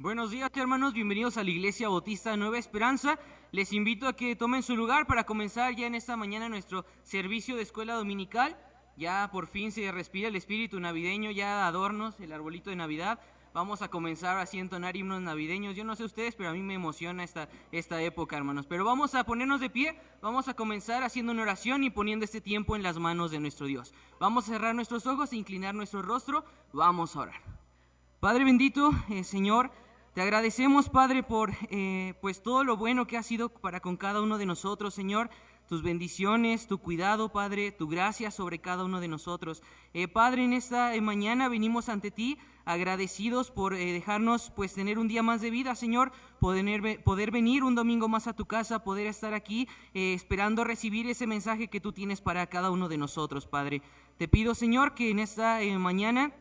Buenos días, hermanos, bienvenidos a la Iglesia Bautista Nueva Esperanza. Les invito a que tomen su lugar para comenzar ya en esta mañana nuestro servicio de escuela dominical. Ya por fin se respira el espíritu navideño, ya adornos, el arbolito de Navidad. Vamos a comenzar así a entonar himnos navideños. Yo no sé ustedes, pero a mí me emociona esta época, hermanos. Pero vamos a ponernos de pie, vamos a comenzar haciendo una oración y poniendo este tiempo en las manos de nuestro Dios. Vamos a cerrar nuestros ojos e inclinar nuestro rostro. Vamos a orar. Padre bendito, Señor, te agradecemos, Padre, por pues todo lo bueno que has sido para con cada uno de nosotros, Señor. Tus bendiciones, tu cuidado, Padre, tu gracia sobre cada uno de nosotros. Padre, en esta mañana venimos ante ti agradecidos por dejarnos pues tener un día más de vida, Señor, poder venir un domingo más a tu casa, poder estar aquí esperando recibir ese mensaje que tú tienes para cada uno de nosotros, Padre. Te pido, Señor, que en esta mañana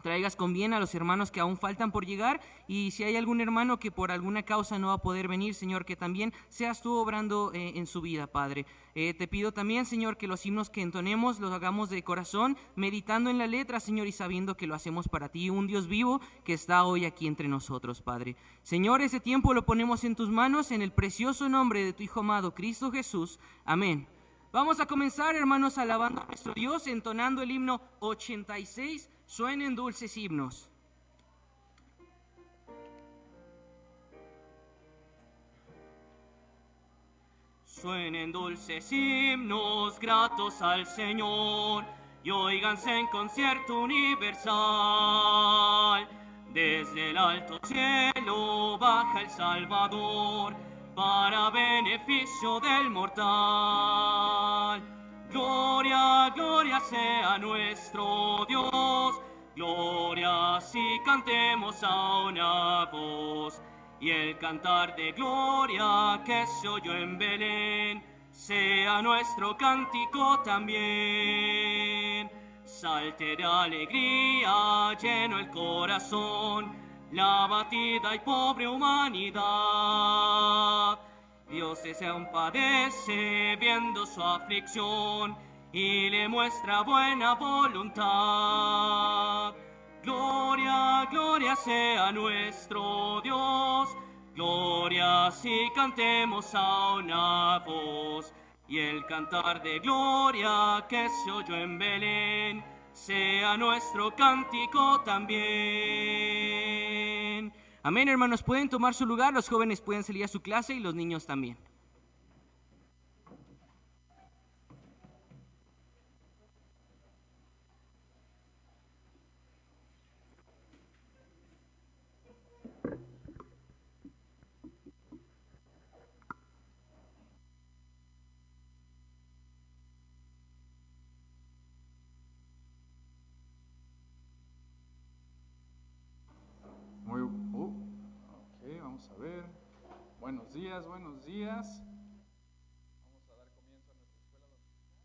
traigas con bien a los hermanos que aún faltan por llegar, y si hay algún hermano que por alguna causa no va a poder venir, Señor, que también seas tú obrando en su vida, Padre. Te pido también, Señor, que los himnos que entonemos los hagamos de corazón, meditando en la letra, Señor, y sabiendo que lo hacemos para ti, un Dios vivo que está hoy aquí entre nosotros, Padre. Señor, ese tiempo lo ponemos en tus manos, en el precioso nombre de tu Hijo amado, Cristo Jesús. Amén. Vamos a comenzar, hermanos, alabando a nuestro Dios, entonando el himno 86, Suenen dulces himnos. Suenen dulces himnos gratos al Señor y óiganse en concierto universal. Desde el alto cielo baja el Salvador para beneficio del mortal. Gloria, gloria sea nuestro Dios, gloria si cantemos a una voz. Y el cantar de gloria que se oyó en Belén sea nuestro cántico también. Salte de alegría lleno el corazón, la batida y pobre humanidad. Dios se compadece viendo su aflicción y le muestra buena voluntad. Gloria, gloria sea nuestro Dios, gloria si cantemos a una voz. Y el cantar de gloria que se oyó en Belén sea nuestro cántico también. Amén, hermanos, pueden tomar su lugar, los jóvenes pueden salir a su clase y los niños también. Vamos a ver. Buenos días, buenos días. Vamos a dar comienzo a nuestra escuela dominical.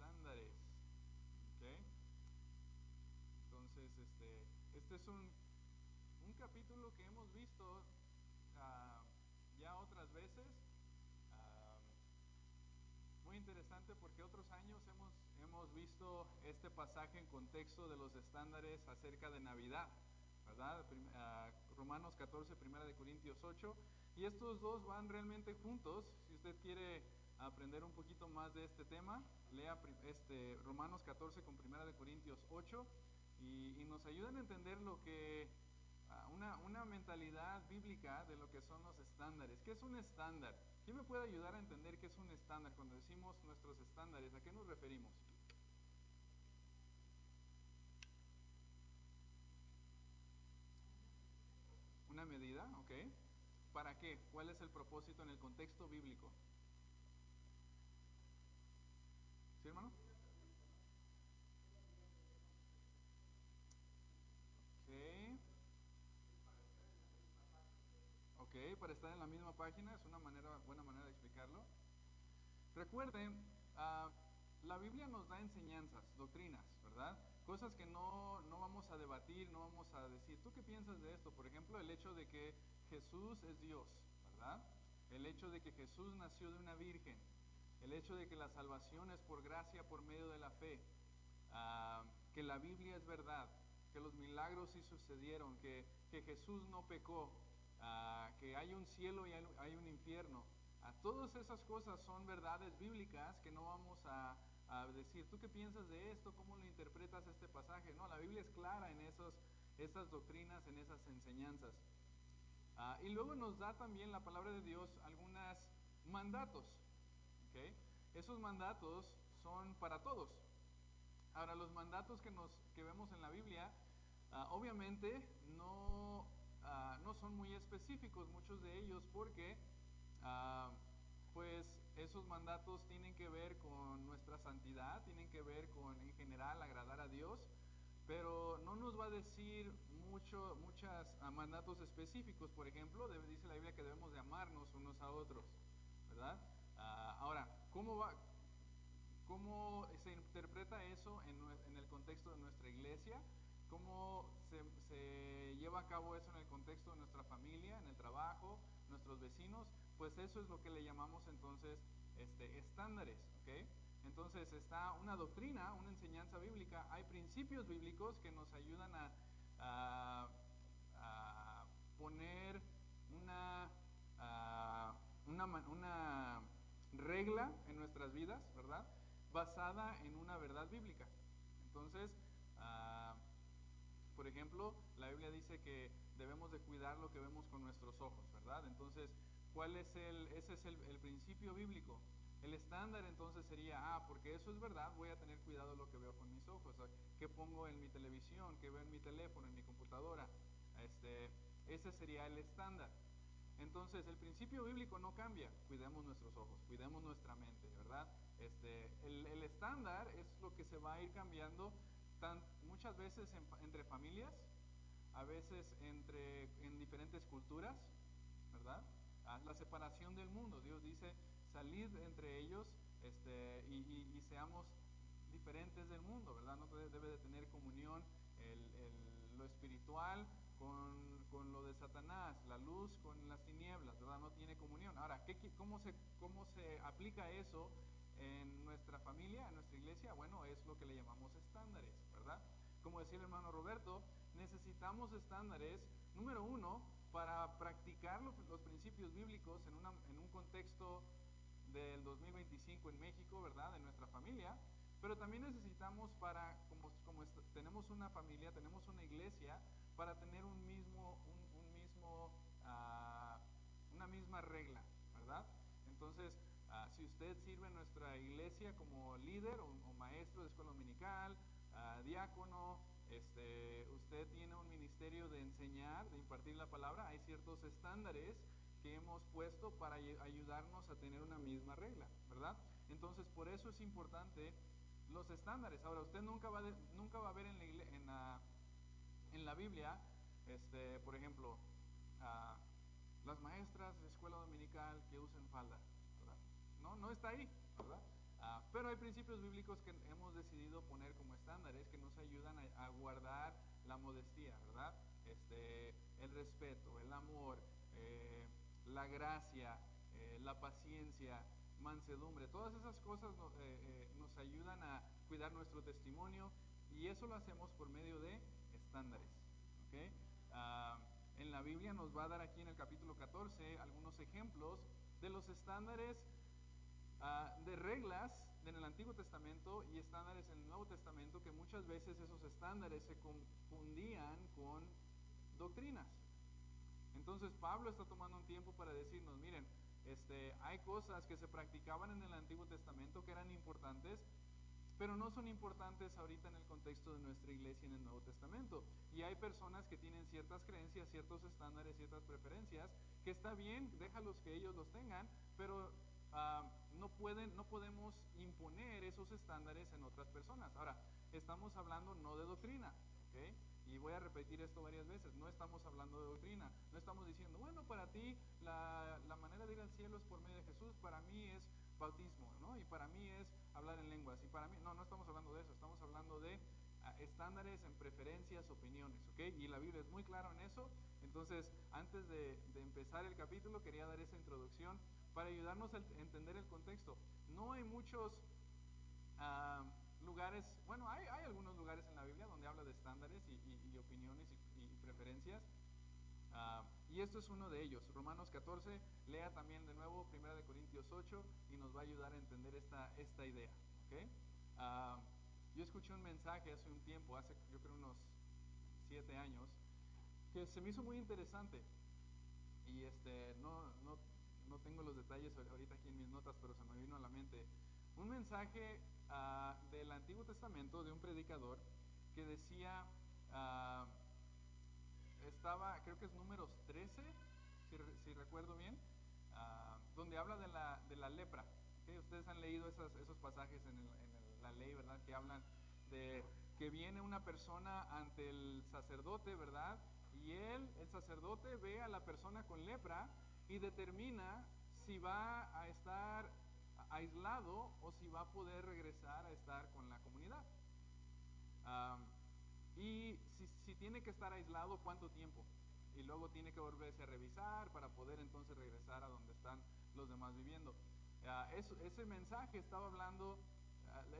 Estándares. Okay. Entonces, este es un capítulo que hemos visto ya otras veces. Muy interesante porque otros años hemos visto este pasaje en contexto de los estándares acerca de Navidad, ¿verdad? Romanos 14, 1 de Corintios 8, y estos dos van realmente juntos. Si usted quiere aprender un poquito más de este tema, lea Romanos 14 con 1 de Corintios 8, y nos ayudan a entender lo que, una mentalidad bíblica de lo que son los estándares. ¿Qué es un estándar? ¿Quién me puede ayudar a entender qué es un estándar? Cuando decimos nuestros estándares, ¿a qué nos referimos? Una medida, ¿ok? ¿Para qué? ¿Cuál es el propósito en el contexto bíblico? ¿Sí, hermano? Ok. Ok, para estar en la misma página es una buena manera de explicarlo. Recuerden, la Biblia nos da enseñanzas, doctrinas, ¿verdad? Cosas que no vamos a debatir, no vamos a decir, ¿tú qué piensas de esto? Por ejemplo, el hecho de que Jesús es Dios, ¿verdad? El hecho de que Jesús nació de una virgen, el hecho de que la salvación es por gracia, por medio de la fe, que la Biblia es verdad, que los milagros sí sucedieron, que Jesús no pecó, que hay un cielo y hay un infierno. Todas esas cosas son verdades bíblicas que no vamos a decir, ¿tú qué piensas de esto? ¿Cómo lo interpretas este pasaje? No, la Biblia es clara en esas doctrinas, en esas enseñanzas. Y luego nos da también la palabra de Dios algunos mandatos. ¿Okay? Esos mandatos son para todos. Ahora, los mandatos que vemos en la Biblia, obviamente no son muy específicos, muchos de ellos, porque pues esos mandatos tienen que ver con nuestra santidad, tienen que ver con, en general, agradar a Dios, pero no nos va a decir muchos mandatos específicos. Por ejemplo, dice la Biblia que debemos de amarnos unos a otros, ¿verdad? Ahora, ¿cómo se interpreta eso en el contexto de nuestra iglesia? ¿Cómo se lleva a cabo eso en el contexto de nuestra familia, en el trabajo, nuestros vecinos? Pues eso es lo que le llamamos entonces estándares, ¿ok? Entonces está una doctrina, una enseñanza bíblica, hay principios bíblicos que nos ayudan a poner una regla en nuestras vidas, ¿verdad? Basada en una verdad bíblica. Entonces, por ejemplo, la Biblia dice que debemos de cuidar lo que vemos con nuestros ojos, ¿verdad? Entonces, ese es el principio bíblico. El estándar entonces sería, porque eso es verdad, voy a tener cuidado de lo que veo con mis ojos, qué pongo en mi televisión, qué veo en mi teléfono, en mi computadora. Ese sería el estándar. Entonces, el principio bíblico no cambia. Cuidemos nuestros ojos, cuidemos nuestra mente, ¿verdad? El estándar es lo que se va a ir cambiando muchas veces entre familias, a veces en diferentes culturas, ¿verdad? La separación del mundo. Dios dice, salid entre ellos y seamos diferentes del mundo, ¿verdad? No debe de tener comunión lo espiritual con lo de Satanás, la luz con las tinieblas, ¿verdad? No tiene comunión. Ahora, cómo se aplica eso en nuestra familia, en nuestra iglesia? Bueno, es lo que le llamamos estándares, ¿verdad? Como decía el hermano Roberto, necesitamos estándares, número uno, para practicar los principios bíblicos en un contexto del 2025 en México, ¿verdad? En nuestra familia, pero también necesitamos tenemos una familia, tenemos una iglesia, para tener una misma regla, ¿verdad? Entonces, si usted sirve en nuestra iglesia como líder o maestro de escuela dominical, diácono, usted tiene un ministerio de enseñar, de impartir la palabra, hay ciertos estándares que hemos puesto para ayudarnos a tener una misma regla, ¿verdad? Entonces, por eso es importante los estándares. Ahora, usted nunca va a ver en la Biblia, por ejemplo, las maestras de escuela dominical que usen falda, ¿verdad? No está ahí, ¿verdad? Pero hay principios bíblicos que hemos decidido poner como estándares que nos ayudan a guardar la modestia, ¿verdad? El respeto, el amor, la gracia, la paciencia, mansedumbre, todas esas cosas nos ayudan a cuidar nuestro testimonio, y eso lo hacemos por medio de estándares, ¿okay? En la Biblia nos va a dar aquí en el capítulo 14 algunos ejemplos de los estándares, de reglas en el Antiguo Testamento y estándares en el Nuevo Testamento, que muchas veces esos estándares se confundían con doctrinas. Entonces Pablo está tomando un tiempo para decirnos, miren, hay cosas que se practicaban en el Antiguo Testamento que eran importantes, pero no son importantes ahorita en el contexto de nuestra iglesia en el Nuevo Testamento. Y hay personas que tienen ciertas creencias, ciertos estándares, ciertas preferencias, que está bien, déjalos que ellos los tengan, pero no podemos imponer esos estándares en otras personas. Ahora, estamos hablando no de doctrina, ¿ok? Y voy a repetir esto varias veces, no estamos hablando de doctrina, no estamos diciendo, bueno, para ti la manera de ir al cielo es por medio de Jesús, para mí es bautismo, ¿no? Y para mí es hablar en lenguas, y para mí, no estamos hablando de eso, estamos hablando de estándares en preferencias, opiniones, ¿ok? Y la Biblia es muy clara en eso. Entonces, antes de empezar el capítulo, quería dar esa introducción para ayudarnos a entender el contexto. No hay muchos lugares, bueno, hay algunos lugares en la Biblia donde habla de estándares y opiniones y preferencias, y esto es uno de ellos. Romanos 14, lea también de nuevo 1 Corintios 8 y nos va a ayudar a entender esta idea, ¿okay? Yo escuché un mensaje hace un tiempo, hace yo creo unos 7 años, que se me hizo muy interesante, y no tengo los detalles ahorita aquí en mis notas, pero se me vino a la mente un mensaje del Antiguo Testamento de un predicador que decía, creo que es Números 13, si recuerdo bien, donde habla de la lepra, ¿okay? Ustedes han leído esos pasajes en la ley, ¿verdad? Que hablan de que viene una persona ante el sacerdote, ¿verdad? Y el sacerdote ve a la persona con lepra y determina si va a estar aislado o si va a poder regresar a estar con la comunidad. Y si tiene que estar aislado, ¿cuánto tiempo? Y luego tiene que volverse a revisar para poder entonces regresar a donde están los demás viviendo. Ese mensaje estaba hablando,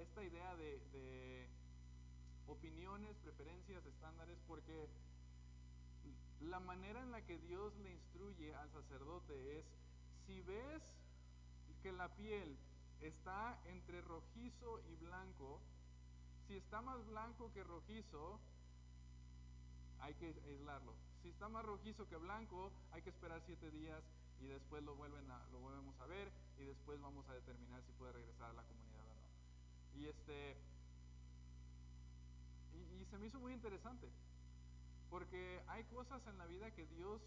esta idea de opiniones, preferencias, estándares, porque la manera en la que Dios le instruye al sacerdote es, si ves que la piel está entre rojizo y blanco, si está más blanco que rojizo, hay que aislarlo. Si está más rojizo que blanco, hay que esperar 7 días y después lo volvemos a ver y después vamos a determinar si puede regresar a la comunidad o no. Y se me hizo muy interesante, porque hay cosas en la vida que Dios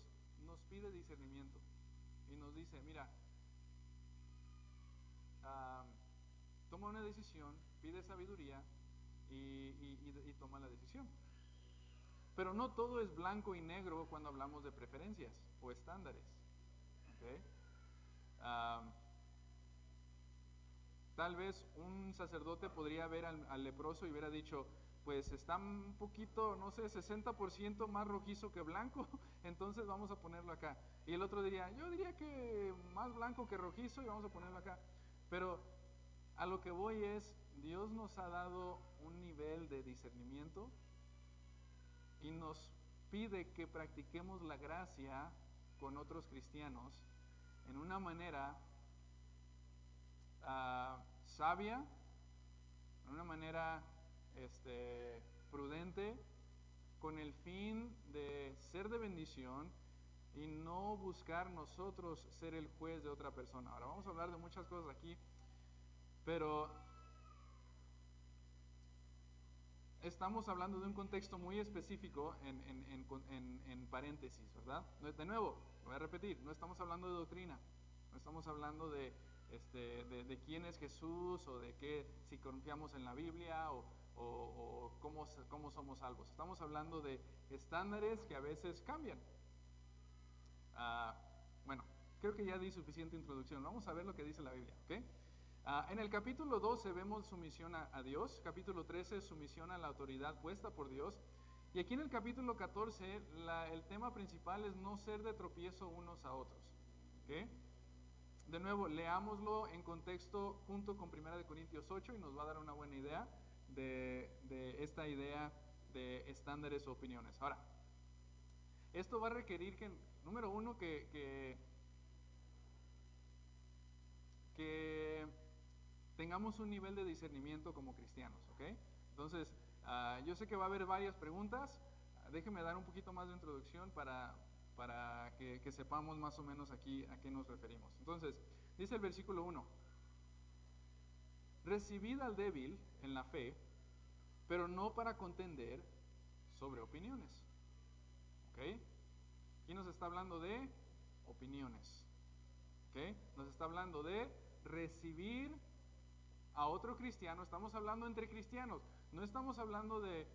nos pide discernimiento y nos dice, mira, toma una decisión, pide sabiduría y toma la decisión. Pero no todo es blanco y negro cuando hablamos de preferencias o estándares, ¿okay? Tal vez un sacerdote podría ver al leproso y hubiera dicho, pues está un poquito, no sé, 60% más rojizo que blanco, entonces vamos a ponerlo acá. Y el otro diría, yo diría que más blanco que rojizo y vamos a ponerlo acá. Pero a lo que voy es, Dios nos ha dado un nivel de discernimiento y nos pide que practiquemos la gracia con otros cristianos en una manera sabia, en una manera prudente, con el fin de ser de bendición y no buscar nosotros ser el juez de otra persona. Ahora vamos a hablar de muchas cosas aquí, pero estamos hablando de un contexto muy específico en paréntesis, ¿verdad? De nuevo, voy a repetir, no estamos hablando de doctrina, no estamos hablando de quién es Jesús o de qué, si confiamos en la Biblia o cómo somos salvos. Estamos hablando de estándares que a veces cambian. Bueno, creo que ya di suficiente introducción. Vamos a ver lo que dice la Biblia, ¿ok? En el capítulo 12 vemos sumisión a Dios, capítulo 13 sumisión a la autoridad puesta por Dios, y aquí en el capítulo 14 el tema principal es no ser de tropiezo unos a otros, ¿ok? De nuevo, leámoslo en contexto junto con 1 Corintios 8 y nos va a dar una buena idea de esta idea de estándares o opiniones. Ahora, esto va a requerir que, número uno, que tengamos un nivel de discernimiento como cristianos, ¿ok? Entonces, yo sé que va a haber varias preguntas. Déjeme dar un poquito más de introducción para que sepamos más o menos aquí a qué nos referimos. Entonces, dice el versículo 1, recibid al débil en la fe, pero no para contender sobre opiniones. ¿Ok? Aquí nos está hablando de opiniones. ¿Ok? Nos está hablando de recibir a otro cristiano. Estamos hablando entre cristianos. No estamos hablando de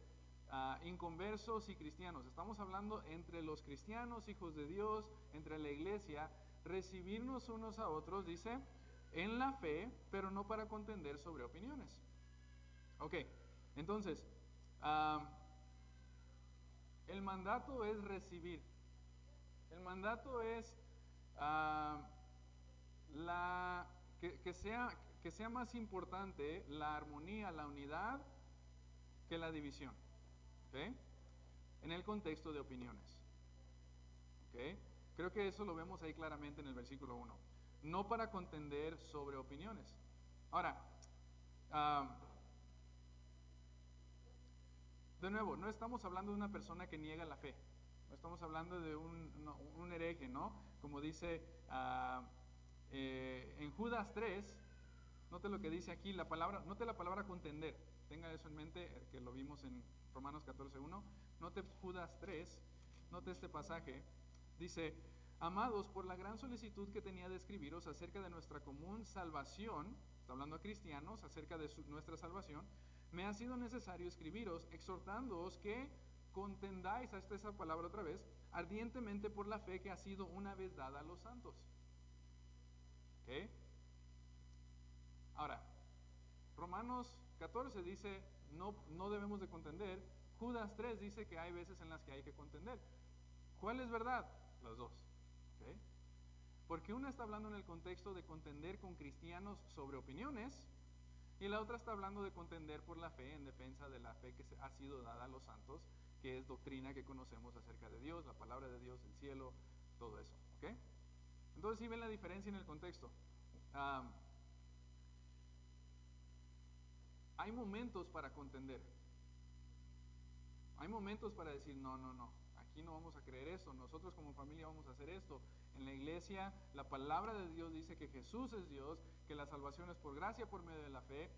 inconversos y cristianos. Estamos hablando entre los cristianos, hijos de Dios, entre la iglesia. Recibirnos unos a otros, dice, en la fe, pero no para contender sobre opiniones. Ok, entonces, el mandato es recibir. El mandato es que sea más importante la armonía, la unidad, que la división. ¿Ok? En el contexto de opiniones. ¿Ok? Creo que eso lo vemos ahí claramente en el versículo 1. No para contender sobre opiniones. Ahora, de nuevo, no estamos hablando de una persona que niega la fe. No estamos hablando de un hereje, ¿no? Como dice en Judas 3, note lo que dice aquí, note la palabra contender. Tenga eso en mente, que lo vimos en Romanos 14:1. Note Judas 3, note este pasaje. Dice, amados, por la gran solicitud que tenía de escribiros acerca de nuestra común salvación, está hablando a cristianos, acerca de nuestra salvación, me ha sido necesario escribiros, exhortándoos que contendáis, esta esa palabra otra vez, ardientemente por la fe que ha sido una vez dada a los santos. ¿Ok? Ahora, Romanos 14 dice, no debemos de contender. Judas 3 dice que hay veces en las que hay que contender. ¿Cuál es verdad? Las dos. ¿Okay? Porque una está hablando en el contexto de contender con cristianos sobre opiniones, y la otra está hablando de contender por la fe, en defensa de la fe que ha sido dada a los santos, que es doctrina que conocemos acerca de Dios, la palabra de Dios, el cielo, todo eso. ¿Okay? Entonces, ¿sí ven la diferencia en el contexto? Hay momentos para contender. Hay momentos para decir, no, aquí no vamos a creer esto, nosotros como familia vamos a hacer esto. En la iglesia, la palabra de Dios dice que Jesús es Dios, que la salvación es por gracia, por medio de la fe.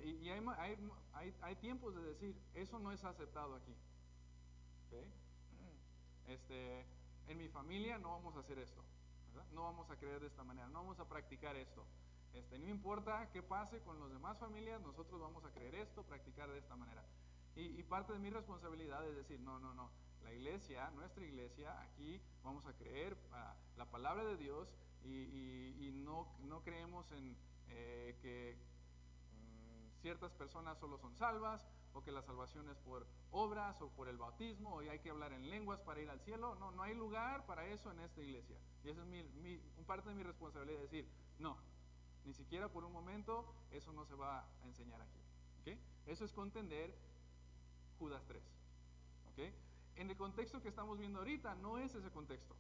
Y hay tiempos de decir, eso no es aceptado aquí. ¿Okay? En mi familia no vamos a hacer esto, ¿verdad? No vamos a creer de esta manera, no vamos a practicar esto. No importa qué pase con las demás familias, nosotros vamos a creer esto, practicar de esta manera. Y parte de mi responsabilidad es decir, no, la iglesia, nuestra iglesia, aquí vamos a creer la palabra de Dios y no creemos en que ciertas personas solo son salvas, o que la salvación es por obras o por el bautismo, o hay que hablar en lenguas para ir al cielo. No hay lugar para eso en esta iglesia. Y esa es parte de mi responsabilidad, de decir, no, ni siquiera por un momento eso no se va a enseñar aquí. ¿Okay? Eso es contender Judas 3. ¿Okay? En el contexto que estamos viendo ahorita no es ese contexto.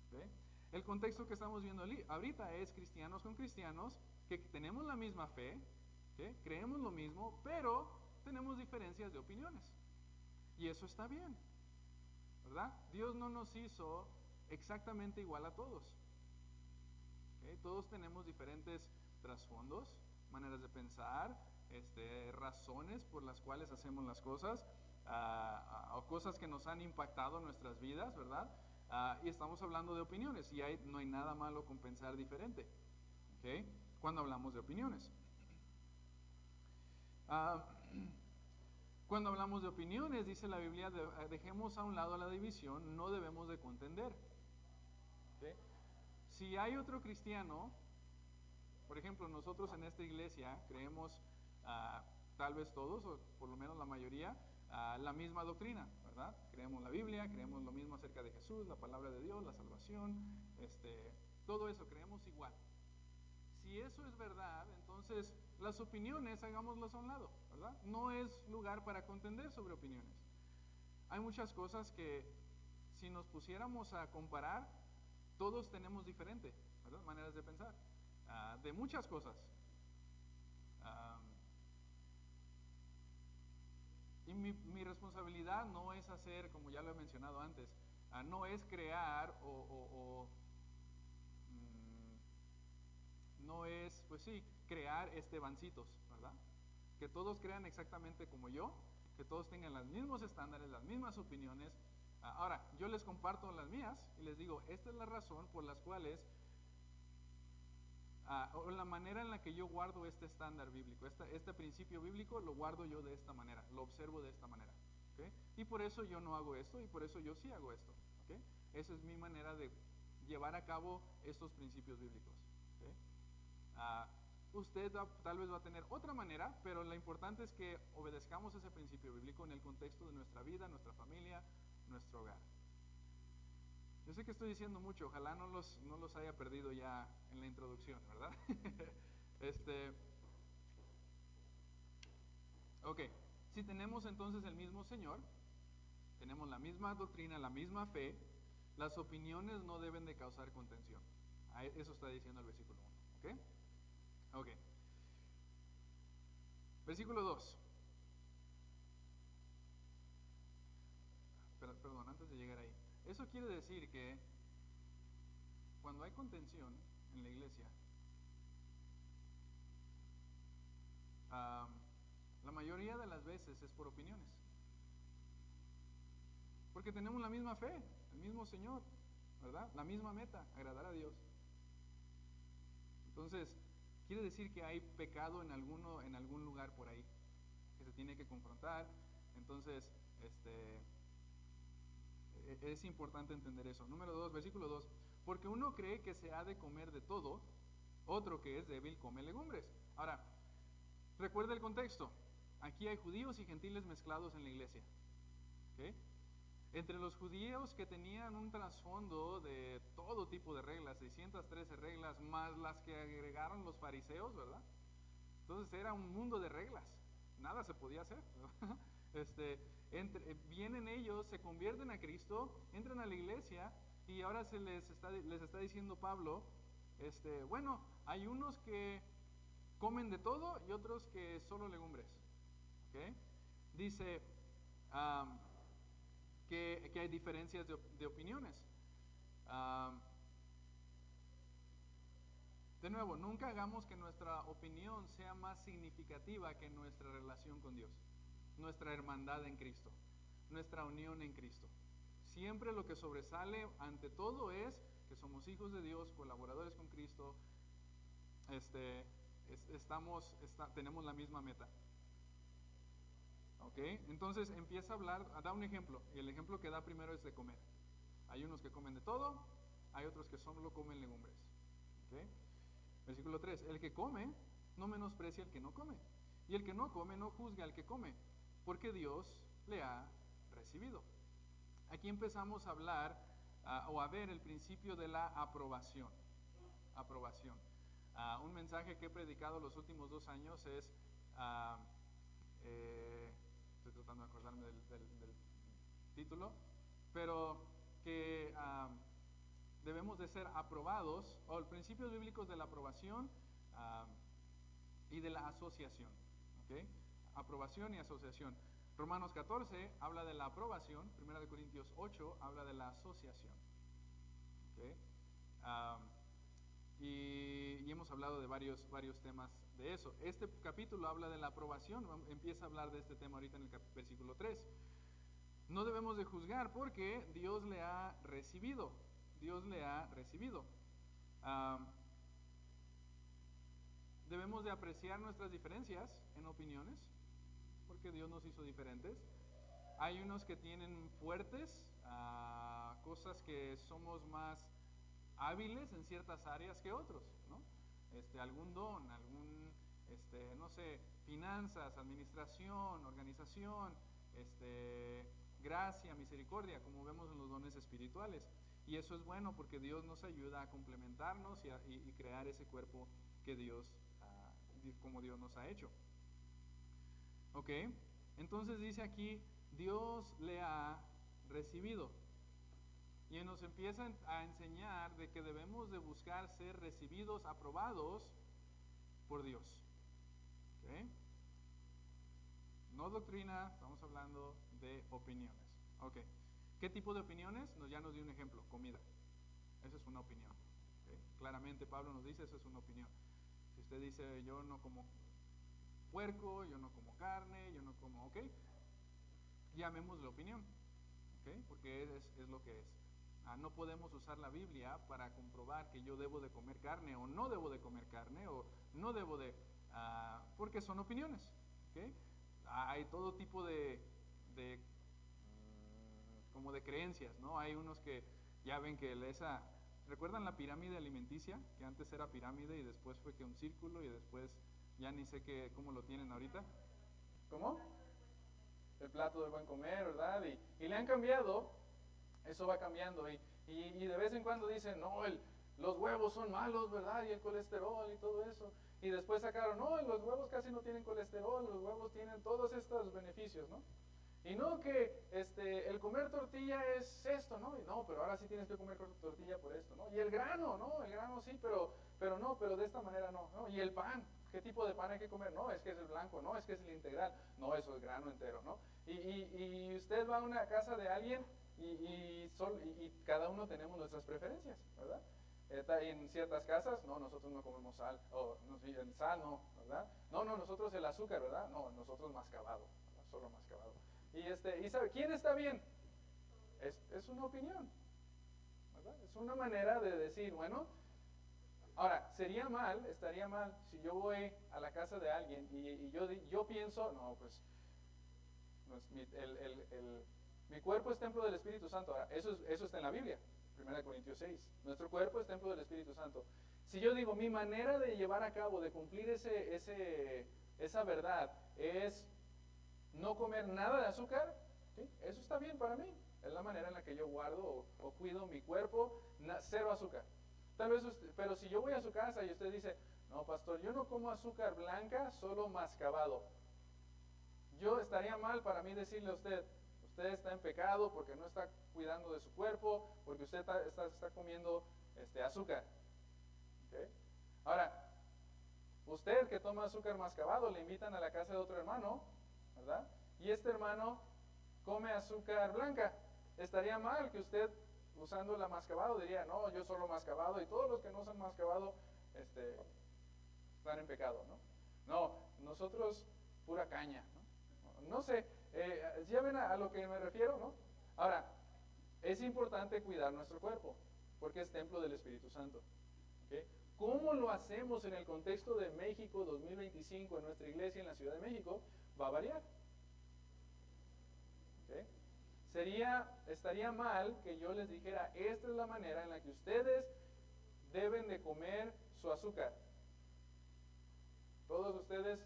¿Okay? El contexto que estamos viendo ahorita es cristianos con cristianos que tenemos la misma fe, ¿okay? Creemos lo mismo, pero tenemos diferencias de opiniones. Y eso está bien, ¿verdad? Dios no nos hizo exactamente igual a todos. ¿Okay? Todos tenemos diferentes trasfondos, maneras de pensar, razones por las cuales hacemos las cosas, o cosas que nos han impactado en nuestras vidas, ¿verdad? Y estamos hablando de opiniones, y no hay nada malo con pensar diferente. ¿Okay? Cuando hablamos de opiniones. Cuando hablamos de opiniones, dice la Biblia, dejemos a un lado la división, no debemos de contender. ¿Okay? Si hay otro cristiano, por ejemplo, nosotros en esta iglesia creemos, tal vez todos, o por lo menos la mayoría, la misma doctrina, ¿verdad? Creemos la Biblia, creemos lo mismo acerca de Jesús, la palabra de Dios, la salvación, todo eso, creemos igual. Si eso es verdad, entonces las opiniones hagámoslas a un lado, ¿verdad? No es lugar para contender sobre opiniones. Hay muchas cosas que si nos pusiéramos a comparar, todos tenemos diferente, ¿verdad? Maneras de pensar, de muchas cosas. mi responsabilidad no es hacer, como ya lo he mencionado antes, no es crear no es, pues sí, crear Estebancitos, ¿verdad? Que todos crean exactamente como yo, que todos tengan los mismos estándares, las mismas opiniones. Ahora, yo les comparto las mías y les digo, esta es la razón por las cuales, o la manera en la que yo guardo este estándar bíblico, este principio bíblico, lo guardo yo de esta manera, lo observo de esta manera. ¿Okay? Y por eso yo no hago esto y por eso yo sí hago esto. ¿Okay? Esa es mi manera de llevar a cabo estos principios bíblicos. ¿Okay? Usted tal vez va a tener otra manera, pero lo importante es que obedezcamos ese principio bíblico en el contexto de nuestra vida, nuestra familia, nuestro hogar. Yo sé que estoy diciendo mucho, ojalá no los haya perdido ya en la introducción, ¿verdad? Ok, si tenemos entonces el mismo Señor, tenemos la misma doctrina, la misma fe, las opiniones no deben de causar contención. Eso está diciendo el versículo 1, ¿ok? Ok. Versículo 2. Perdón, antes de llegar ahí. Eso quiere decir que cuando hay contención en la iglesia, la mayoría de las veces es por opiniones. Porque tenemos la misma fe, el mismo Señor, ¿verdad? La misma meta, agradar a Dios. Entonces, quiere decir que hay pecado en algún lugar por ahí que se tiene que confrontar. Entonces, es importante entender eso. Número 2, versículo 2. Porque uno cree que se ha de comer de todo, otro que es débil come legumbres. Ahora, recuerda el contexto. Aquí hay judíos y gentiles mezclados en la iglesia. ¿Okay? Entre los judíos que tenían un trasfondo de todo tipo de reglas, 613 reglas, más las que agregaron los fariseos, ¿verdad? Entonces era un mundo de reglas, nada se podía hacer, ¿verdad? Vienen ellos, se convierten a Cristo, entran a la iglesia y ahora les está diciendo Pablo, bueno, hay unos que comen de todo y otros que solo legumbres. ¿Okay? Dice que hay diferencias de opiniones. De nuevo, nunca hagamos que nuestra opinión sea más significativa que nuestra relación con Dios, nuestra hermandad en Cristo, nuestra unión en Cristo. Siempre lo que sobresale ante todo es que somos hijos de Dios, colaboradores con Cristo, tenemos la misma meta. ¿Ok? Entonces empieza a hablar, da un ejemplo, y el ejemplo que da primero es de comer. Hay unos que comen de todo, hay otros que solo comen legumbres. ¿Ok? Versículo 3, el que come no menosprecia al que no come, y el que no come no juzga al que come, porque Dios le ha recibido. Aquí empezamos a hablar o a ver el principio de la aprobación. Aprobación. Un mensaje que he predicado los últimos 2 años es, estoy tratando de acordarme del título, pero que debemos de ser aprobados, o los principios bíblicos de la aprobación y de la asociación. ¿Okay? Aprobación y asociación. Romanos 14 habla de la aprobación, 1 Corintios 8 habla de la asociación. ¿Okay? Y hemos hablado de varios temas de eso. Este capítulo habla de la aprobación, empieza a hablar de este tema ahorita en el versículo 3. No debemos de juzgar porque Dios le ha recibido. Dios le ha recibido. Debemos de apreciar nuestras diferencias en opiniones, porque Dios nos hizo diferentes. Hay unos que tienen fuertes cosas que somos más hábiles en ciertas áreas que otros, ¿no? Algún don, no sé, finanzas, administración, organización, gracia, misericordia, como vemos en los dones espirituales. Y eso es bueno porque Dios nos ayuda a complementarnos y crear ese cuerpo que como Dios nos ha hecho. ¿Ok? Entonces dice aquí, Dios le ha recibido. Y nos empieza a enseñar de que debemos de buscar ser recibidos, aprobados por Dios. ¿Okay? no doctrina, estamos hablando de opiniones. Ok, ¿qué tipo de opiniones? Ya nos dio un ejemplo, comida. Esa es una opinión. ¿Okay? Claramente Pablo nos dice, esa es una opinión. Si usted dice, yo no como puerco, yo no como carne, yo no como, ok, llamémosle opinión, ¿okay? Porque es lo que es. No podemos usar la Biblia para comprobar que yo debo de comer carne o no debo de comer carne o no debo de, porque son opiniones, ¿okay? Hay todo tipo como de creencias, ¿no? Hay unos que ya ven que ¿recuerdan la pirámide alimenticia? Que antes era pirámide y después fue que un círculo y después ya ni sé cómo lo tienen ahorita. ¿Cómo? El plato del buen comer, ¿verdad? Y le han cambiado, eso va cambiando. Y de vez en cuando dicen, no, los huevos son malos, ¿verdad? Y el colesterol y todo eso. Y después sacaron, no, los huevos casi no tienen colesterol, los huevos tienen todos estos beneficios, ¿no? Y no que el comer tortilla es esto, ¿no? Y no, pero ahora sí tienes que comer tortilla por esto, ¿no? Y el grano, ¿no? El grano sí, pero de esta manera no, ¿no? Y el pan, ¿qué tipo de pan hay que comer? No, es que es el blanco, no, es que es el integral, no, eso es grano entero, ¿no? Y usted va a una casa de alguien y cada uno tenemos nuestras preferencias, ¿verdad? En ciertas casas, no, nosotros no comemos sal, o en sal no, ¿verdad? No, nosotros el azúcar, ¿verdad? No, nosotros mascabado, ¿verdad? Solo mascabado. Y ¿sabe quién está bien? Es una opinión, ¿verdad? Es una manera de decir, bueno, ahora, estaría mal si yo voy a la casa de alguien y yo pienso, no, pues mi cuerpo es templo del Espíritu Santo. Ahora, eso está en la Biblia, 1 Corintios 6. Nuestro cuerpo es templo del Espíritu Santo. Si yo digo, mi manera de llevar a cabo, de cumplir esa verdad es no comer nada de azúcar, ¿sí? Eso está bien para mí. Es la manera en la que yo guardo o cuido mi cuerpo, cero azúcar. Tal vez pero si yo voy a su casa y usted dice, no, pastor, yo no como azúcar blanca, solo mascabado. Yo estaría mal para mí decirle a usted está en pecado porque no está cuidando de su cuerpo, porque usted está comiendo azúcar. ¿Okay? Ahora, usted que toma azúcar mascabado, le invitan a la casa de otro hermano, ¿verdad? Y este hermano come azúcar blanca. Estaría mal que usted, usando la mascabado, diría, no, yo solo mascabado y todos los que no son mascabado están en pecado, ¿no? No, nosotros pura caña, ¿no? No sé, ya ven a lo que me refiero, ¿no? Ahora, es importante cuidar nuestro cuerpo, porque es templo del Espíritu Santo. ¿Okay? ¿Cómo lo hacemos en el contexto de México 2025, en nuestra iglesia en la Ciudad de México? Va a variar. ¿Okay? Estaría mal que yo les dijera, esta es la manera en la que ustedes deben de comer su azúcar. Todos ustedes,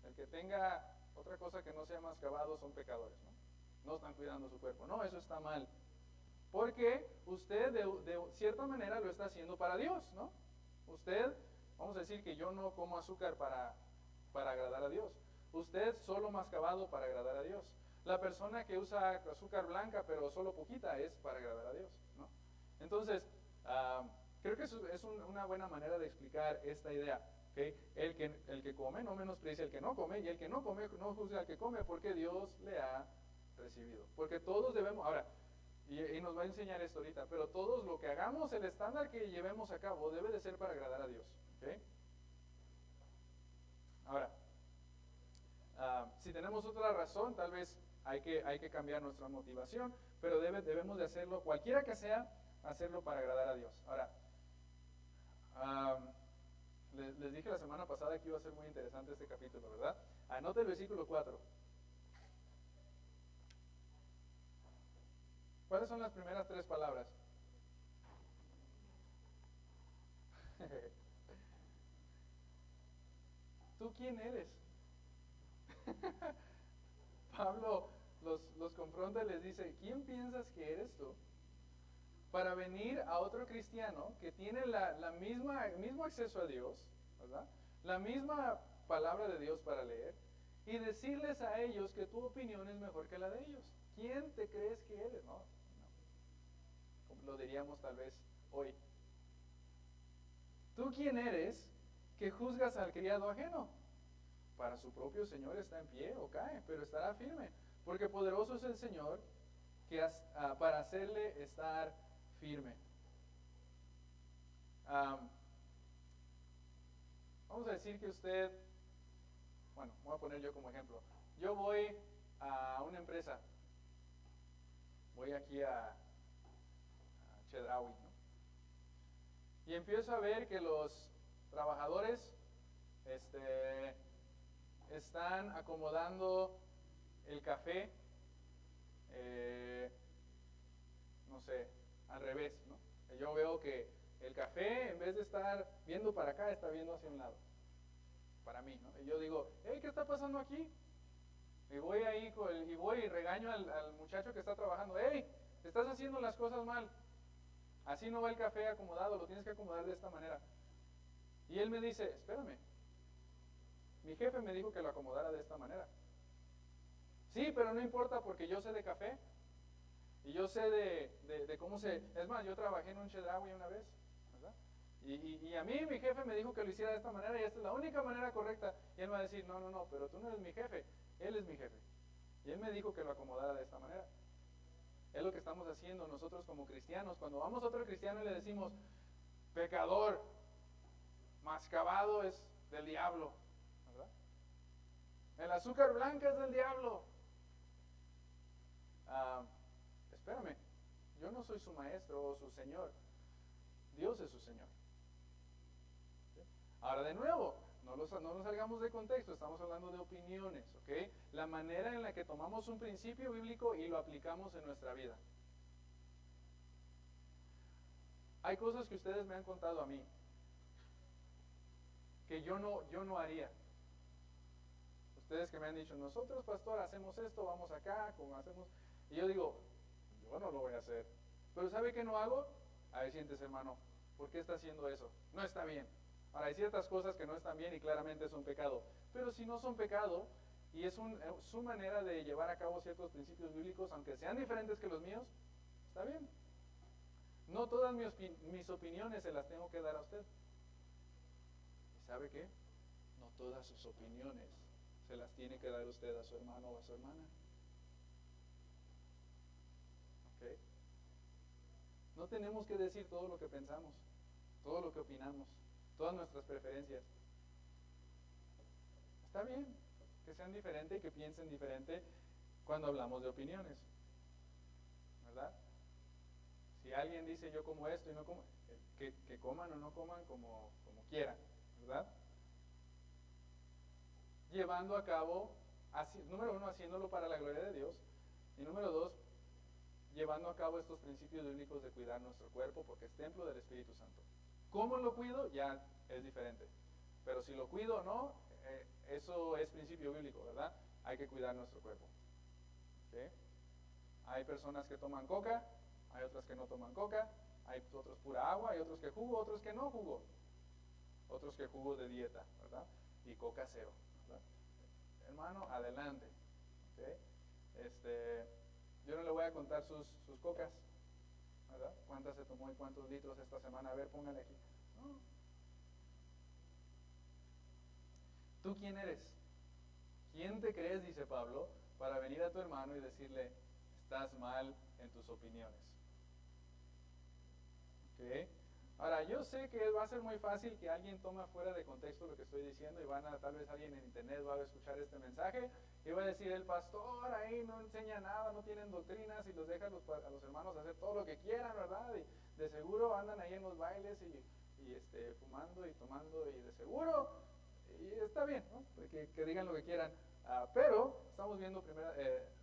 el que tenga otra cosa que no sea mascabado, son pecadores, ¿no? No están cuidando su cuerpo. No, eso está mal. Porque usted de cierta manera lo está haciendo para Dios, ¿no? Usted, vamos a decir que yo no como azúcar para agradar a Dios. Usted solo mascabado para agradar a Dios. La persona que usa azúcar blanca pero solo poquita es para agradar a Dios, ¿no? Entonces, creo que eso es una buena manera de explicar esta idea. ¿Okay? El que come no menosprecia al que no come, y el que no come no juzga al que come, porque Dios le ha recibido. Porque todos debemos, ahora, y nos va a enseñar esto ahorita, pero todos lo que hagamos, el estándar que llevemos a cabo debe de ser para agradar a Dios. ¿Okay? Ahora, si tenemos otra razón, tal vez hay que cambiar nuestra motivación, pero debemos de hacerlo, cualquiera que sea, hacerlo para agradar a Dios. Ahora, les dije la semana pasada que iba a ser muy interesante este capítulo, ¿verdad? Anote el versículo 4. ¿Cuáles son las primeras 3 palabras? ¿Tú quién eres? Pablo los confronta y les dice, ¿quién piensas que eres tú? Para venir a otro cristiano que tiene el mismo acceso a Dios, ¿verdad? La misma palabra de Dios para leer, y decirles a ellos que tu opinión es mejor que la de ellos. ¿Quién te crees que eres? No, como lo diríamos tal vez hoy. ¿Tú quién eres que juzgas al criado ajeno? para su propio Señor está en pie o cae, pero estará firme, porque poderoso es el Señor para hacerle estar firme. Vamos a decir que usted, bueno, voy a poner yo como ejemplo. Yo voy a una empresa, voy aquí a Chedraui, ¿no? Y empiezo a ver que los trabajadores están acomodando el café, no sé, al revés, ¿no? Yo veo que el café, en vez de estar viendo para acá, está viendo hacia un lado, para mí, ¿no? Y yo digo, hey, ¿qué está pasando aquí? Y voy ahí y regaño al muchacho que está trabajando, hey, estás haciendo las cosas mal, así no va el café acomodado, lo tienes que acomodar de esta manera. Y él me dice, espérame, mi jefe me dijo que lo acomodara de esta manera. Sí, pero no importa porque yo sé de café y yo sé de cómo se... Es más, yo trabajé en un Chedraui una vez, ¿verdad? Y a mí mi jefe me dijo que lo hiciera de esta manera y esta es la única manera correcta. Y él me va a decir, no, pero tú no eres mi jefe, él es mi jefe. Y él me dijo que lo acomodara de esta manera. Es lo que estamos haciendo nosotros como cristianos. Cuando vamos a otro cristiano y le decimos, pecador, mascabado es del diablo, ¿verdad? El azúcar blanca es del diablo. Espérame, yo no soy su maestro o su señor. Dios es su señor. ¿Sí? Ahora de nuevo, no nos salgamos de contexto, estamos hablando de opiniones, ¿ok? La manera en la que tomamos un principio bíblico y lo aplicamos en nuestra vida. Hay cosas que ustedes me han contado a mí que yo no haría. Ustedes que me han dicho, nosotros, pastor, hacemos esto, vamos acá, como hacemos. Y yo digo, yo no lo voy a hacer. Pero ¿sabe qué no hago? A ver, siéntese, hermano, ¿por qué está haciendo eso? No está bien. Ahora, hay ciertas cosas que no están bien y claramente es un pecado. Pero si no son pecado y es su manera de llevar a cabo ciertos principios bíblicos, aunque sean diferentes que los míos, está bien. No todas mis opiniones se las tengo que dar a usted. ¿Y sabe qué? No todas sus opiniones se las tiene que dar usted a su hermano o a su hermana. ¿Ok? No tenemos que decir todo lo que pensamos, todo lo que opinamos, todas nuestras preferencias. Está bien que sean diferentes y que piensen diferente cuando hablamos de opiniones, ¿verdad? Si alguien dice yo como esto y no como, que coman o no coman como quieran, ¿verdad? Llevando a cabo, número uno, haciéndolo para la gloria de Dios, y número dos, llevando a cabo estos principios bíblicos de cuidar nuestro cuerpo, porque es templo del Espíritu Santo. ¿Cómo lo cuido? Ya es diferente. Pero si lo cuido o no, eso es principio bíblico, ¿verdad? Hay que cuidar nuestro cuerpo. ¿Sí? Hay personas que toman coca, hay otras que no toman coca, hay otros pura agua, hay otros que jugo, otros que no jugo, otros que jugo de dieta, ¿verdad? Y coca cero, ¿verdad? Hermano, adelante. ¿Okay? Yo no le voy a contar sus cocas, ¿verdad? ¿Cuántas se tomó y cuántos litros esta semana? A ver, póngale aquí. No. ¿Tú quién eres? ¿Quién te crees, dice Pablo, para venir a tu hermano y decirle, estás mal en tus opiniones? ¿Ok? Ahora, yo sé que va a ser muy fácil que alguien tome fuera de contexto lo que estoy diciendo y tal vez alguien en internet va a escuchar este mensaje y va a decir, el pastor ahí no enseña nada, no tienen doctrinas y los deja a los hermanos hacer todo lo que quieran, ¿verdad? Y de seguro andan ahí en los bailes y fumando y tomando y de seguro, y está bien, ¿no? Que digan lo que quieran, pero estamos viendo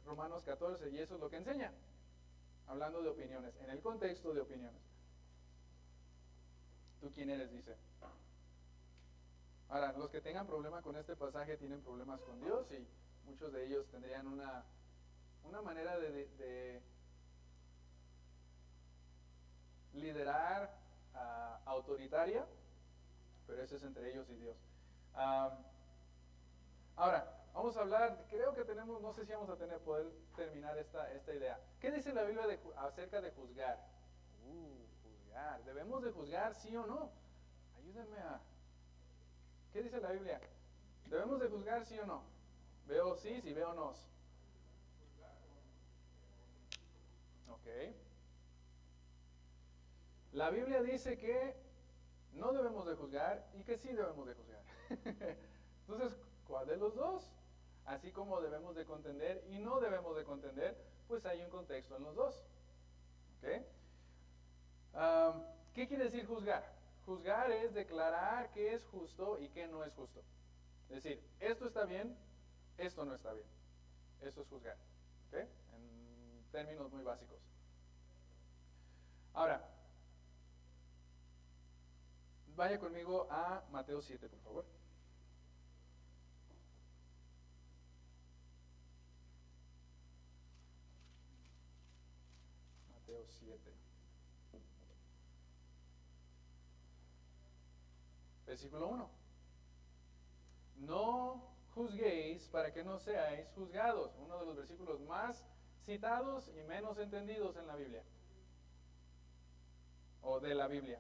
Romanos 14 y eso es lo que enseña, hablando de opiniones, en el contexto de opiniones. ¿Tú quién eres? Dice. Ahora, los que tengan problema con este pasaje tienen problemas con Dios y muchos de ellos tendrían una manera de liderar autoritaria, pero eso es entre ellos y Dios. Ahora, vamos a hablar, creo que tenemos, no sé si vamos a poder terminar esta idea. ¿Qué dice la Biblia acerca de juzgar? Juzgar. ¿Debemos de juzgar, sí o no? Ayúdenme ¿Qué dice la Biblia? ¿Debemos de juzgar, sí o no? Veo sí, sí veo nos. Ok. La Biblia dice que no debemos de juzgar y que sí debemos de juzgar. Entonces, ¿cuál de los dos? Así como debemos de contender y no debemos de contender, pues hay un contexto en los dos. ¿Ok? ¿Qué quiere decir juzgar? Juzgar es declarar qué es justo y qué no es justo. Es decir, esto está bien, esto no está bien. Eso es juzgar. ¿Ok? En términos muy básicos. Ahora, vaya conmigo a Mateo 7, por favor. Mateo 7. Versículo 1. No juzguéis para que no seáis juzgados. Uno de los versículos más citados y menos entendidos en la Biblia. O de la Biblia.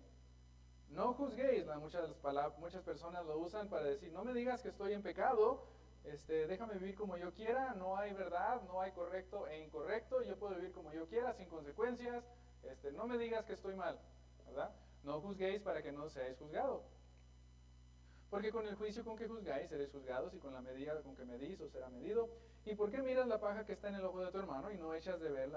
No juzguéis. Muchas personas lo usan para decir, no me digas que estoy en pecado, déjame vivir como yo quiera, no hay verdad, no hay correcto e incorrecto, yo puedo vivir como yo quiera, sin consecuencias, no me digas que estoy mal, ¿verdad? No juzguéis para que no seáis juzgados. Porque con el juicio con que juzgáis seréis juzgados, y con la medida con que medís os será medido. ¿Y por qué miras la paja que está en el ojo de tu hermano y no echas de ver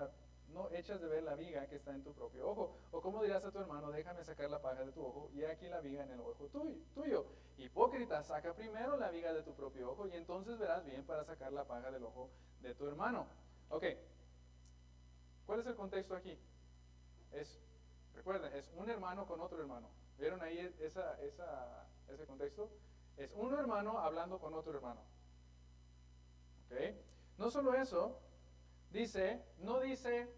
la viga que está en tu propio ojo? ¿O cómo dirás a tu hermano, déjame sacar la paja de tu ojo, y aquí la viga en el ojo tuyo? Hipócrita, saca primero la viga de tu propio ojo, y entonces verás bien para sacar la paja del ojo de tu hermano. Ok, ¿cuál es el contexto aquí? Recuerden, es un hermano con otro hermano. ¿Vieron ahí ese contexto? Es un hermano hablando con otro hermano. ¿Ok? No solo eso, no dice,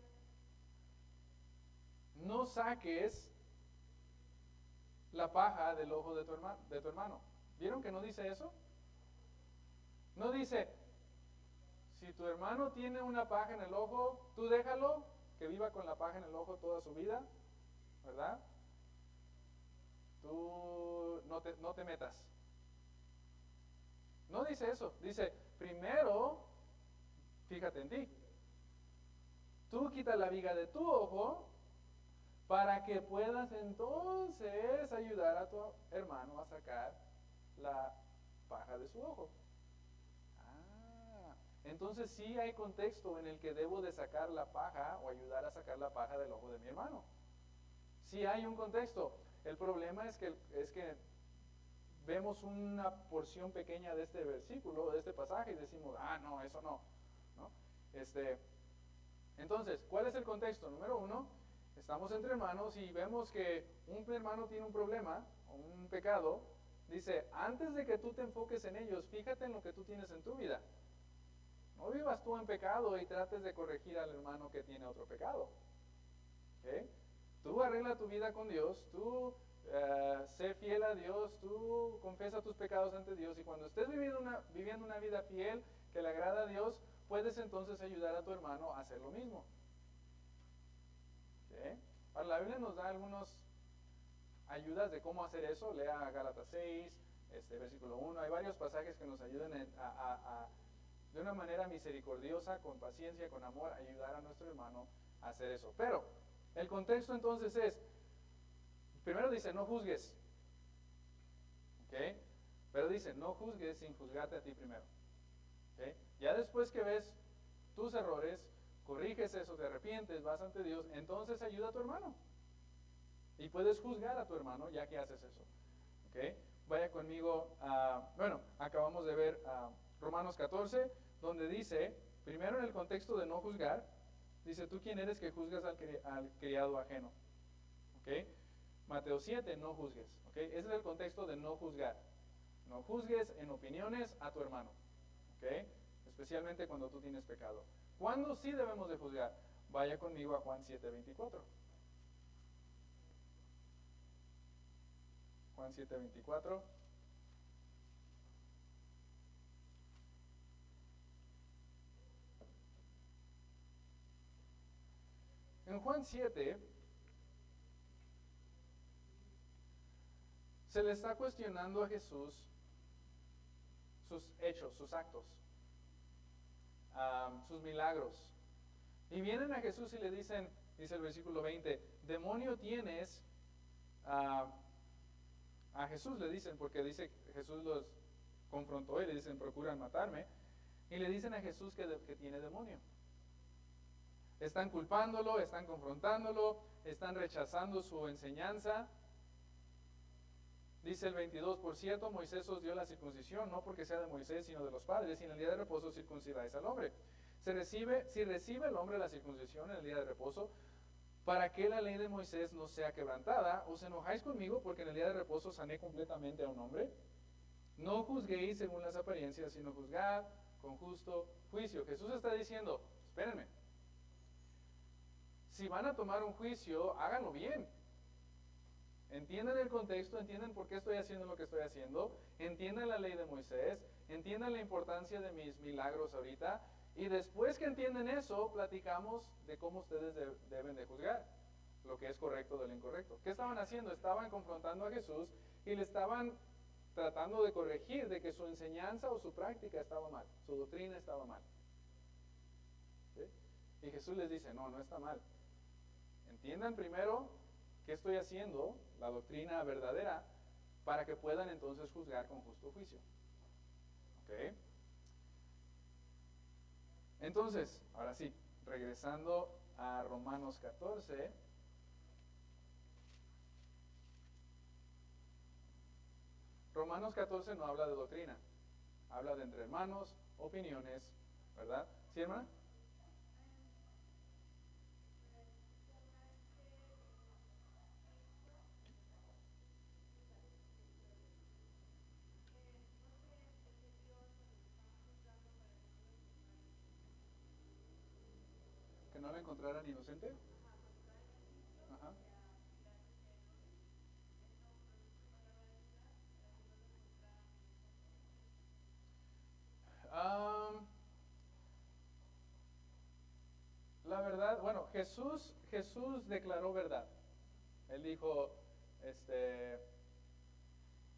no saques la paja del ojo de tu hermano. ¿Vieron que no dice eso? No dice, si tu hermano tiene una paja en el ojo, tú déjalo, que viva con la paja en el ojo toda su vida, ¿verdad? Tú no te metas. No dice eso, dice, primero, fíjate en ti. Tú quita la viga de tu ojo para que puedas entonces ayudar a tu hermano a sacar la paja de su ojo. Entonces sí hay contexto en el que debo de sacar la paja o ayudar a sacar la paja del ojo de mi hermano. Sí hay un contexto. El problema es que vemos una porción pequeña de este versículo, de este pasaje, y decimos, no, eso no. Entonces, ¿cuál es el contexto? Número uno, estamos entre hermanos y vemos que un hermano tiene un problema, un pecado. Dice, antes de que tú te enfoques en ellos, fíjate en lo que tú tienes en tu vida. No vivas tú en pecado y trates de corregir al hermano que tiene otro pecado. ¿Okay? Tú arregla tu vida con Dios, tú sé fiel a Dios, tú confiesa tus pecados ante Dios, y cuando estés viviendo una vida fiel que le agrada a Dios, puedes entonces ayudar a tu hermano a hacer lo mismo. ¿Okay? Ahora, la Biblia nos da algunas ayudas de cómo hacer eso. Lea Gálatas 6, versículo 1. Hay varios pasajes que nos ayudan de una manera misericordiosa, con paciencia, con amor, ayudar a nuestro hermano a hacer eso. Pero el contexto entonces primero dice, no juzgues. ¿Okay? Pero dice, no juzgues sin juzgarte a ti primero. ¿Okay? Ya después que ves tus errores, corriges eso, te arrepientes, vas ante Dios, entonces ayuda a tu hermano. Y puedes juzgar a tu hermano ya que haces eso. ¿Okay? Vaya conmigo acabamos de ver Romanos 14, donde dice, primero en el contexto de no juzgar, dice, ¿tú quién eres que juzgas al criado ajeno? ¿Okay? Mateo 7, no juzgues. ¿Okay? Ese es el contexto de no juzgar. No juzgues en opiniones a tu hermano. ¿Okay? Especialmente cuando tú tienes pecado. ¿Cuándo sí debemos de juzgar? Vaya conmigo a Juan 7:24. Juan 7:24. En Juan 7 se le está cuestionando a Jesús sus hechos, sus actos, sus milagros. Y vienen a Jesús y le dicen, dice el versículo 20, demonio tienes. A Jesús le dicen, porque dice Jesús los confrontó y le dicen, procuran matarme. Y le dicen a Jesús que tiene demonio. Están culpándolo, están confrontándolo, están rechazando su enseñanza. Dice el 22, por cierto, Moisés os dio la circuncisión, no porque sea de Moisés, sino de los padres, y en el día de reposo circuncidáis al hombre. Si recibe el hombre la circuncisión en el día de reposo, para que la ley de Moisés no sea quebrantada, os enojáis conmigo porque en el día de reposo sané completamente a un hombre. No juzguéis según las apariencias, sino juzgad con justo juicio. Jesús está diciendo, espérenme, si van a tomar un juicio, háganlo bien. Entiendan el contexto, entiendan por qué estoy haciendo lo que estoy haciendo, entiendan la ley de Moisés, entiendan la importancia de mis milagros ahorita, y después que entienden eso, platicamos de cómo ustedes deben de juzgar lo que es correcto de lo incorrecto. ¿Qué estaban haciendo? Estaban confrontando a Jesús y le estaban tratando de corregir de que su enseñanza o su práctica estaba mal, su doctrina estaba mal. ¿Sí? Y Jesús les dice, no está mal. Entiendan primero qué estoy haciendo, la doctrina verdadera, para que puedan entonces juzgar con justo juicio. ¿Ok? Entonces, ahora sí, regresando a Romanos 14. Romanos 14 no habla de doctrina, habla de entre hermanos, opiniones, ¿verdad? ¿Sí, hermana? ¿Que no la encontraran inocente? Ajá. La verdad, bueno, Jesús declaró verdad. Él dijo,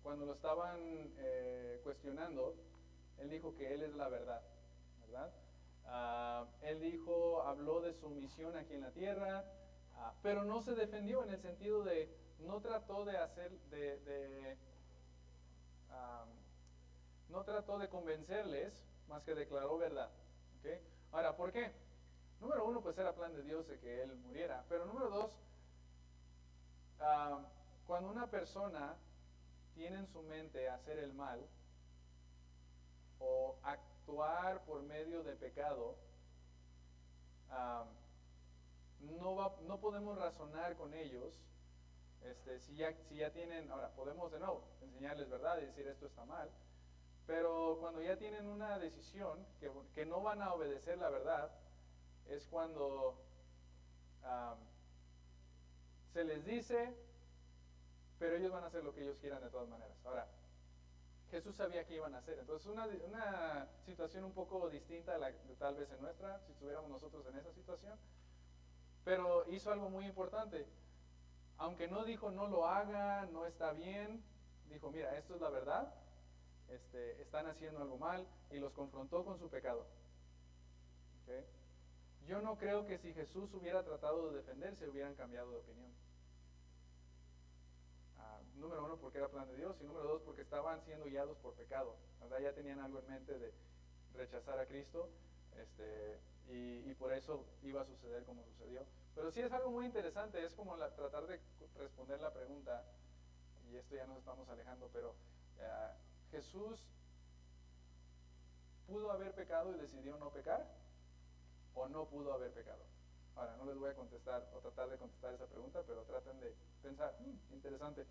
cuando lo estaban cuestionando, él dijo que él es la verdad, ¿verdad? Él habló de su misión aquí en la tierra, pero no se defendió en el sentido de, no trató de no trató de convencerles, más que declaró verdad. ¿Okay? Ahora, ¿por qué? Número uno, pues era plan de Dios de que él muriera, pero número dos, cuando una persona tiene en su mente hacer el mal o actuar por medio de pecado, no podemos razonar con ellos. Si ya tienen, ahora podemos de nuevo enseñarles verdad y decir esto está mal, pero cuando ya tienen una decisión que no van a obedecer la verdad, es cuando se les dice, pero ellos van a hacer lo que ellos quieran de todas maneras. Ahora, Jesús sabía qué iban a hacer, entonces una situación un poco distinta a la de tal vez en nuestra, si estuviéramos nosotros en esa situación, pero hizo algo muy importante. Aunque no dijo no lo haga, no está bien, dijo mira, esto es la verdad, están haciendo algo mal, y los confrontó con su pecado. ¿Okay? Yo no creo que si Jesús hubiera tratado de defenderse hubieran cambiado de opinión. Número uno, porque era plan de Dios, y número dos, porque estaban siendo guiados por pecado, ¿verdad? Ya tenían algo en mente de rechazar a Cristo, y por eso iba a suceder como sucedió. Pero sí es algo muy interesante, es como tratar de responder la pregunta, y esto ya nos estamos alejando, pero ¿Jesús pudo haber pecado y decidió no pecar? ¿O no pudo haber pecado? Ahora, no les voy a contestar o tratar de contestar esa pregunta, pero traten de pensar, interesante.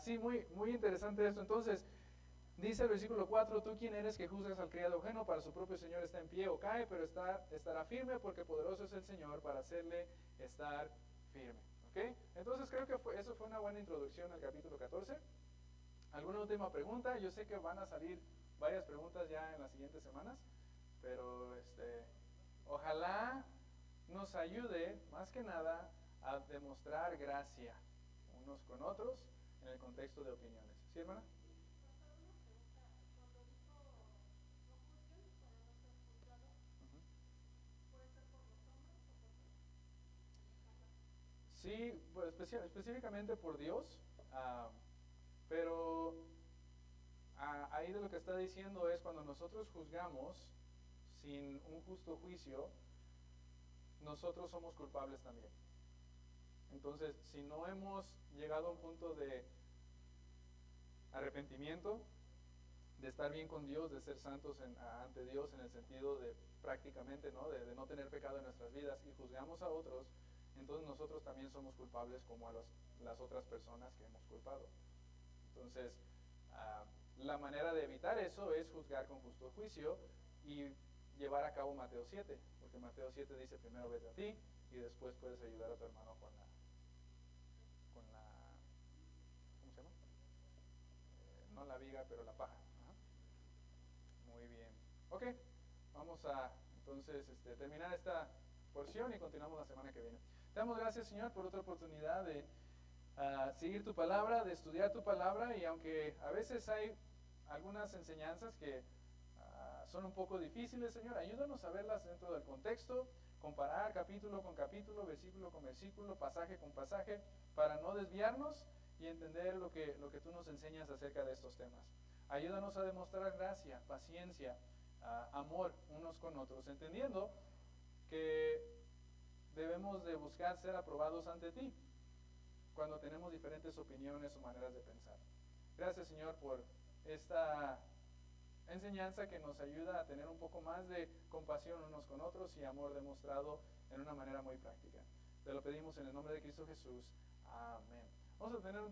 Sí, muy, muy interesante esto. Entonces, dice el versículo 4, ¿tú quién eres que juzgas al criado ajeno? Para su propio Señor está en pie o cae, pero estará firme porque poderoso es el Señor para hacerle estar firme. ¿Okay? Entonces creo que eso fue una buena introducción al capítulo 14. ¿Alguna última pregunta? Yo sé que van a salir varias preguntas ya en las siguientes semanas, pero ojalá nos ayude más que nada a demostrar gracia unos con otros en el contexto de opiniones. ¿Sí, hermana? Sí, pues específicamente por Dios, pero ahí de lo que está diciendo es cuando nosotros juzgamos sin un justo juicio, nosotros somos culpables también. Entonces, si no hemos llegado a un punto de arrepentimiento, de estar bien con Dios, de ser santos ante Dios en el sentido de prácticamente, ¿no? De no tener pecado en nuestras vidas y juzgamos a otros, entonces nosotros también somos culpables como a las otras personas que hemos culpado. Entonces, la manera de evitar eso es juzgar con justo juicio y llevar a cabo Mateo 7, porque Mateo 7 dice primero vete a ti y después puedes ayudar a tu hermano con la ¿cómo se llama? No la viga, pero la paja. Ajá. Muy bien. Ok, vamos a entonces terminar esta porción y continuamos la semana que viene. Te damos gracias, Señor, por otra oportunidad de seguir tu palabra, de estudiar tu palabra, y aunque a veces hay algunas enseñanzas que son un poco difíciles, Señor, ayúdanos a verlas dentro del contexto, comparar capítulo con capítulo, versículo con versículo, pasaje con pasaje, para no desviarnos y entender lo que tú nos enseñas acerca de estos temas. Ayúdanos a demostrar gracia, paciencia, amor unos con otros, entendiendo que debemos de buscar ser aprobados ante ti cuando tenemos diferentes opiniones o maneras de pensar. Gracias, Señor, por esta enseñanza que nos ayuda a tener un poco más de compasión unos con otros y amor demostrado en una manera muy práctica. Te lo pedimos en el nombre de Cristo Jesús. Amén. Vamos a tener un